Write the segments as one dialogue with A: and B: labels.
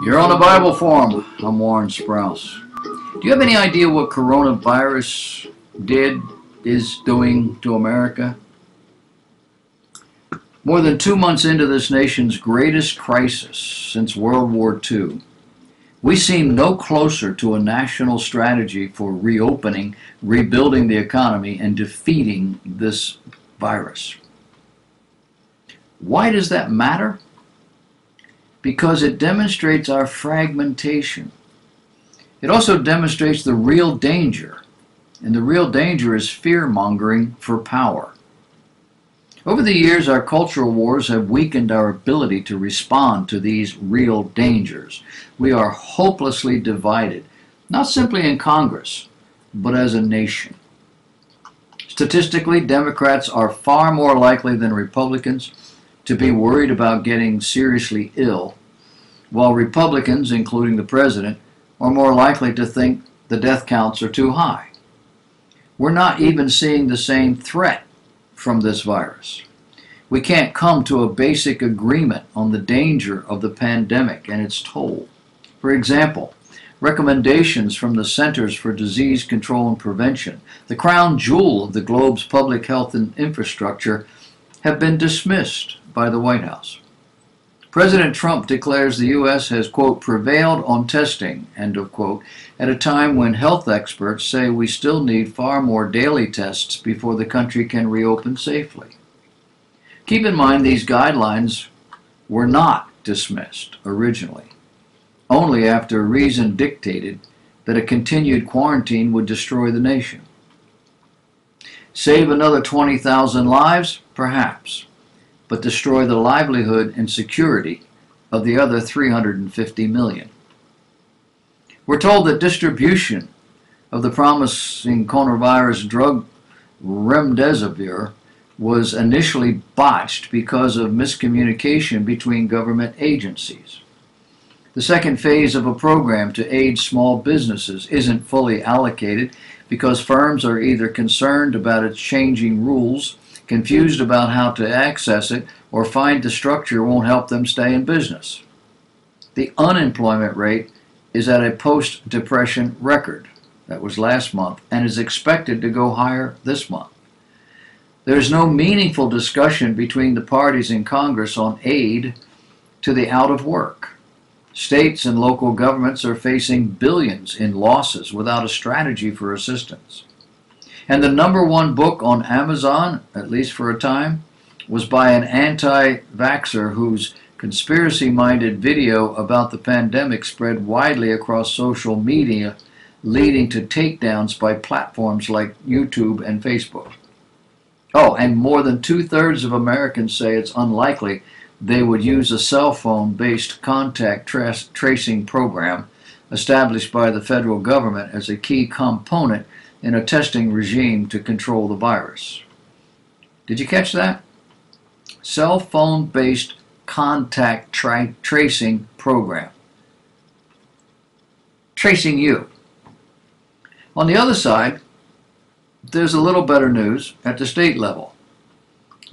A: You're on the Bible Forum. I'm Warren Sprouse. Do you have any idea what coronavirus is doing to America? More than 2 months into this nation's greatest crisis since World War II, we seem no closer to a national strategy for reopening, rebuilding the economy, and defeating this virus. Why does that matter? Because it demonstrates our fragmentation. It also demonstrates the real danger, and the real danger is fear-mongering for power. Over the years, our cultural wars have weakened our ability to respond to these real dangers. We are hopelessly divided, not simply in Congress, but as a nation. Statistically, Democrats are far more likely than Republicans to be worried about getting seriously ill, while Republicans, including the president, are more likely to think the death counts are too high. We're not even seeing the same threat from this virus. We can't come to a basic agreement on the danger of the pandemic and its toll. For example, recommendations from the Centers for Disease Control and Prevention, the crown jewel of the globe's public health and infrastructure, have been dismissed by the White House. President Trump declares the U.S. has, quote, prevailed on testing, end of quote, at a time when health experts say we still need far more daily tests before the country can reopen safely. Keep in mind these guidelines were not dismissed originally, only after reason dictated that a continued quarantine would destroy the nation. Save another 20,000 lives? Perhaps. But destroy the livelihood and security of the other 350 million. We're told that distribution of the promising coronavirus drug remdesivir was initially botched because of miscommunication between government agencies. The second phase of a program to aid small businesses isn't fully allocated because firms are either concerned about its changing rules, confused about how to access it, or find the structure won't help them stay in business. The unemployment rate is at a post-depression record. That was last month, and is expected to go higher this month. There is no meaningful discussion between the parties in Congress on aid to the out of work. States and local governments are facing billions in losses without a strategy for assistance. And the #1 book on Amazon, at least for a time, was by an anti-vaxxer whose conspiracy-minded video about the pandemic spread widely across social media, leading to takedowns by platforms like YouTube and Facebook. Oh, and more than 2/3 of Americans say it's unlikely they would use a cell phone-based contact tracing program established by the federal government as a key component in a testing regime to control the virus. Did you catch that? Cell phone-based contact tracing program. Tracing you. On the other side, there's a little better news at the state level.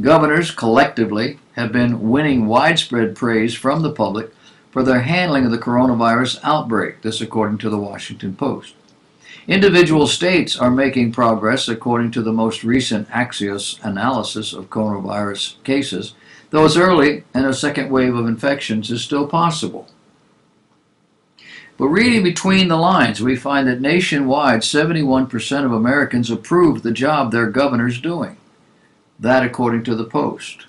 A: Governors collectively have been winning widespread praise from the public for their handling of the coronavirus outbreak, this according to the Washington Post. Individual states are making progress according to the most recent Axios analysis of coronavirus cases, though it's early and a second wave of infections is still possible. But reading between the lines, we find that nationwide 71% of Americans approve the job their governor's doing. That according to the Post.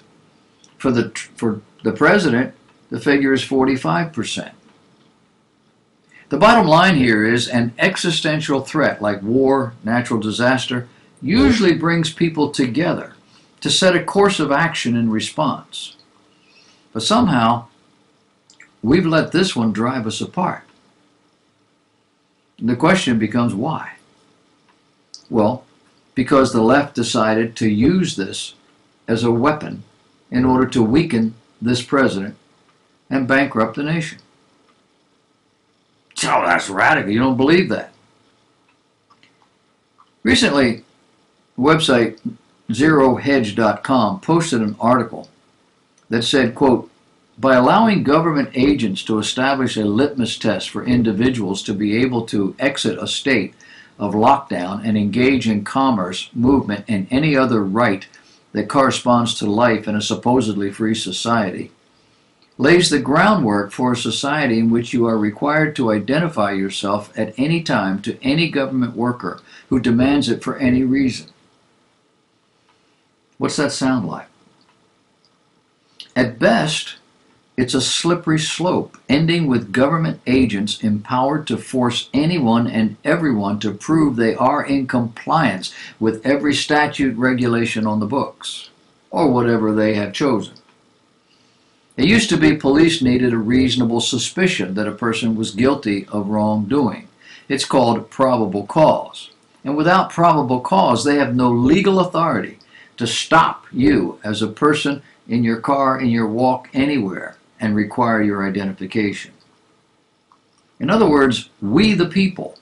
A: For the president, the figure is 45%. The bottom line here is an existential threat like war, natural disaster, usually brings people together to set a course of action in response. But somehow, we've let this one drive us apart. And the question becomes why? Well, because the left decided to use this as a weapon in order to weaken this president and bankrupt the nation. Oh, that's radical. You don't believe that. Recently, the website ZeroHedge.com posted an article that said, quote, By allowing government agents to establish a litmus test for individuals to be able to exit a state of lockdown and engage in commerce, movement, and any other right that corresponds to life in a supposedly free society, lays the groundwork for a society in which you are required to identify yourself at any time to any government worker who demands it for any reason. What's that sound like? At best, it's a slippery slope, ending with government agents empowered to force anyone and everyone to prove they are in compliance with every statute, regulation on the books, or whatever they have chosen. It used to be police needed a reasonable suspicion that a person was guilty of wrongdoing. It's called probable cause. And without probable cause, they have no legal authority to stop you as a person in your car, in your walk, anywhere, and require your identification. In other words, we the people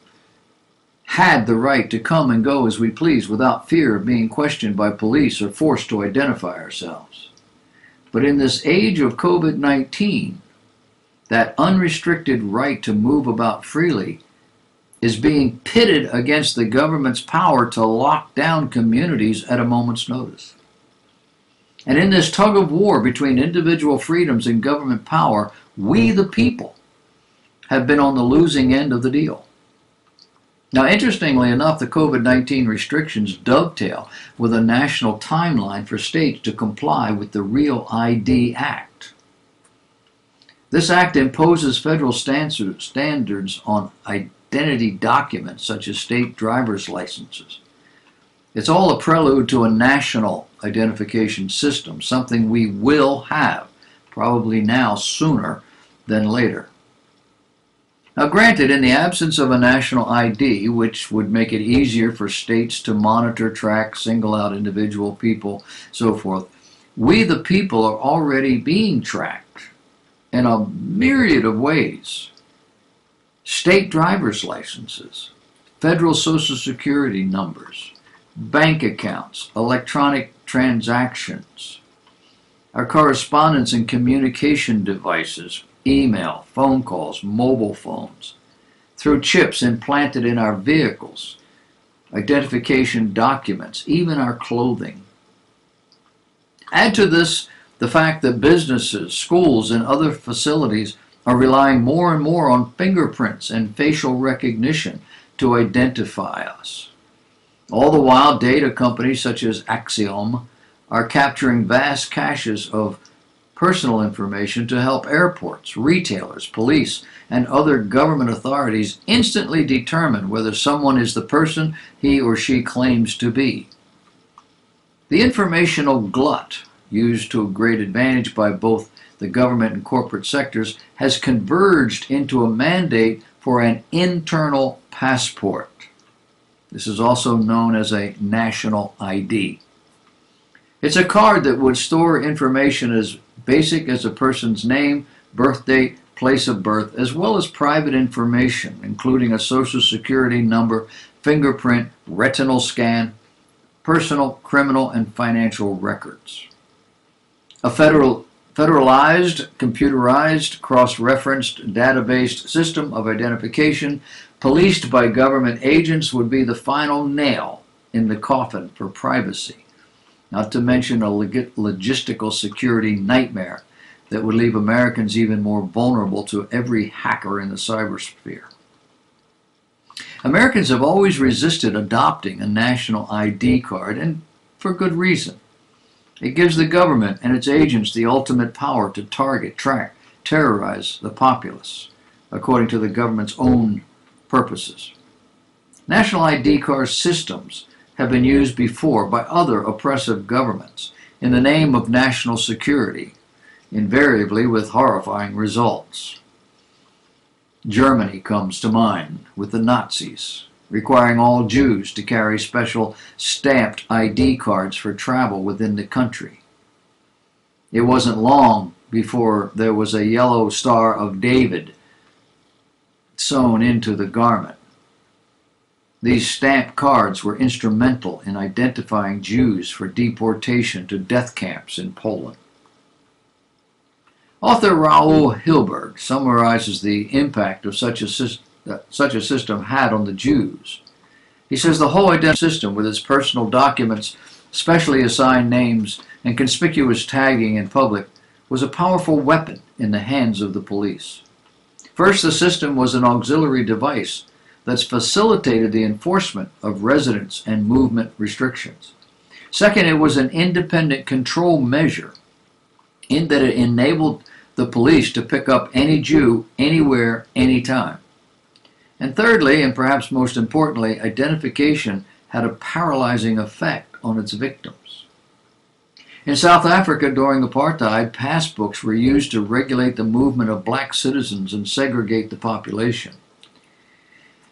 A: had the right to come and go as we please without fear of being questioned by police or forced to identify ourselves. But in this age of COVID-19, that unrestricted right to move about freely is being pitted against the government's power to lock down communities at a moment's notice. And in this tug of war between individual freedoms and government power, we the people have been on the losing end of the deal. Now, interestingly enough, the COVID-19 restrictions dovetail with a national timeline for states to comply with the Real ID Act. This act imposes federal standards on identity documents such as state driver's licenses. It's all a prelude to a national identification system, something we will have, probably now sooner than later. Now granted, in the absence of a national ID, which would make it easier for states to monitor, track, single out individual people, so forth, we the people are already being tracked in a myriad of ways. State driver's licenses, federal Social Security numbers, bank accounts, electronic transactions, our correspondence and communication devices, email, phone calls, mobile phones, through chips implanted in our vehicles, identification documents, even our clothing. Add to this the fact that businesses, schools, and other facilities are relying more and more on fingerprints and facial recognition to identify us. All the while, data companies such as Axiom are capturing vast caches of personal information to help airports, retailers, police, and other government authorities instantly determine whether someone is the person he or she claims to be. The informational glut, used to great advantage by both the government and corporate sectors, has converged into a mandate for an internal passport. This is also known as a national ID. It's a card that would store information as basic as a person's name, birth date, place of birth, as well as private information, including a Social Security number, fingerprint, retinal scan, personal, criminal, and financial records. A federalized, computerized, cross-referenced, data-based system of identification policed by government agents would be the final nail in the coffin for privacy, not to mention a logistical security nightmare that would leave Americans even more vulnerable to every hacker in the cybersphere. Americans have always resisted adopting a national ID card, and for good reason. It gives the government and its agents the ultimate power to target, track, terrorize the populace, according to the government's own purposes. National ID card systems have been used before by other oppressive governments in the name of national security, invariably with horrifying results. Germany comes to mind with the Nazis, requiring all Jews to carry special stamped ID cards for travel within the country. It wasn't long before there was a yellow Star of David sewn into the garment. These stamped cards were instrumental in identifying Jews for deportation to death camps in Poland. Author Raoul Hilberg summarizes the impact of such a system had on the Jews. He says the whole identity system, with its personal documents, specially assigned names, and conspicuous tagging in public, was a powerful weapon in the hands of the police. First, the system was an auxiliary device that facilitated the enforcement of residence and movement restrictions. Second, it was an independent control measure in that it enabled the police to pick up any Jew anywhere, anytime. And thirdly, and perhaps most importantly, identification had a paralyzing effect on its victims. In South Africa during apartheid, passbooks were used to regulate the movement of black citizens and segregate the population.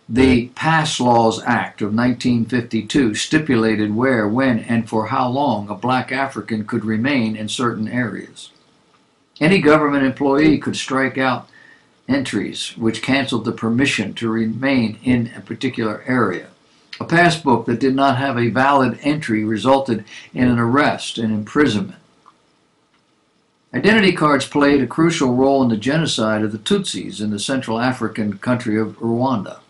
A: The Pass Laws Act of 1952 stipulated where, when, and for how long a black African could remain in certain areas. Any government employee could strike out entries which canceled the permission to remain in a particular area. A passbook that did not have a valid entry resulted in an arrest and imprisonment. Identity cards played a crucial role in the genocide of the Tutsis in the Central African country of Rwanda.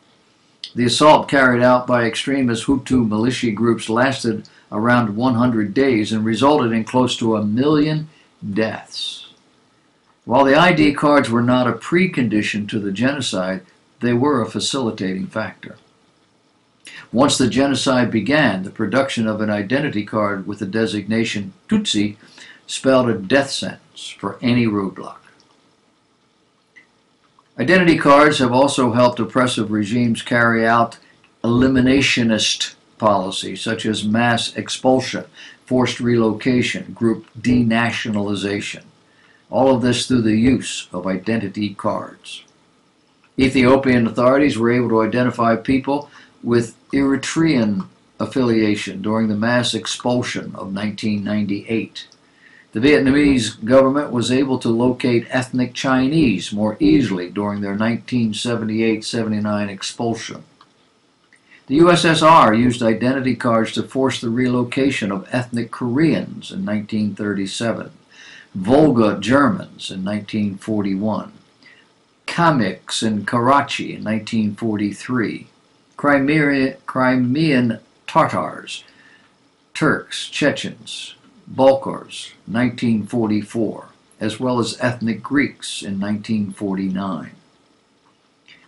A: The assault carried out by extremist Hutu militia groups lasted around 100 days and resulted in close to 1 million deaths. While the ID cards were not a precondition to the genocide, they were a facilitating factor. Once the genocide began, the production of an identity card with the designation Tutsi spelled a death sentence for any roadblock. Identity cards have also helped oppressive regimes carry out eliminationist policies such as mass expulsion, forced relocation, group denationalization. All of this through the use of identity cards. Ethiopian authorities were able to identify people with Eritrean affiliation during the mass expulsion of 1998. The Vietnamese government was able to locate ethnic Chinese more easily during their 1978-79 expulsion. The USSR used identity cards to force the relocation of ethnic Koreans in 1937. Volga Germans in 1941, Kamiks in Karachi in 1943, Crimean Tatars, Turks, Chechens, Bulgars, 1944, as well as ethnic Greeks in 1949.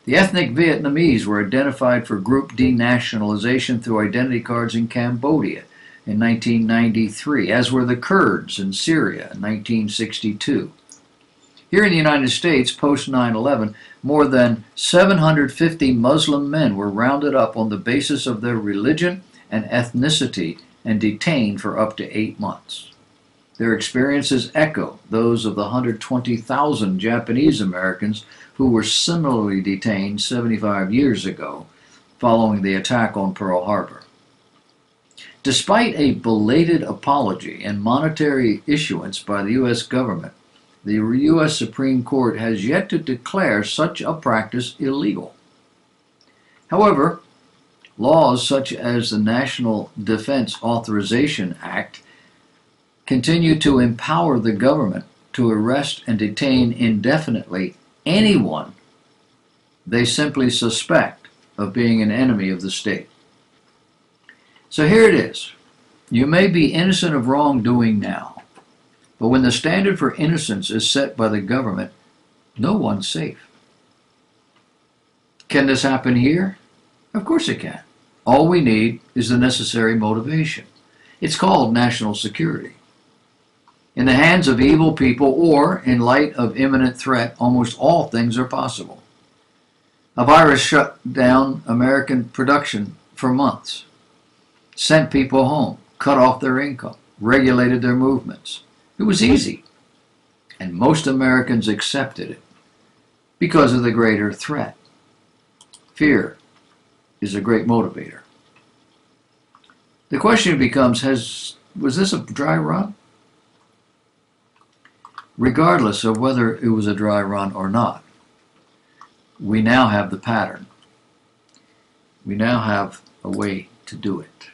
A: The ethnic Vietnamese were identified for group denationalization through identity cards in Cambodia in 1993, as were the Kurds in Syria in 1962. Here in the United States, post 9/11, more than 750 Muslim men were rounded up on the basis of their religion and ethnicity and detained for up to 8 months. Their experiences echo those of the 120,000 Japanese Americans who were similarly detained 75 years ago following the attack on Pearl Harbor. Despite a belated apology and monetary issuance by the U.S. government, the U.S. Supreme Court has yet to declare such a practice illegal. However, laws such as the National Defense Authorization Act continue to empower the government to arrest and detain indefinitely anyone they simply suspect of being an enemy of the state. So here it is. You may be innocent of wrongdoing now, but when the standard for innocence is set by the government, no one's safe. Can this happen here? Of course it can. All we need is the necessary motivation. It's called national security. In the hands of evil people or in light of imminent threat, almost all things are possible. A virus shut down American production for months, sent people home, cut off their income, regulated their movements. It was easy, and most Americans accepted it because of the greater threat. Fear is a great motivator. The question becomes, was this a dry run? Regardless of whether it was a dry run or not, we now have the pattern. We now have a way to do it.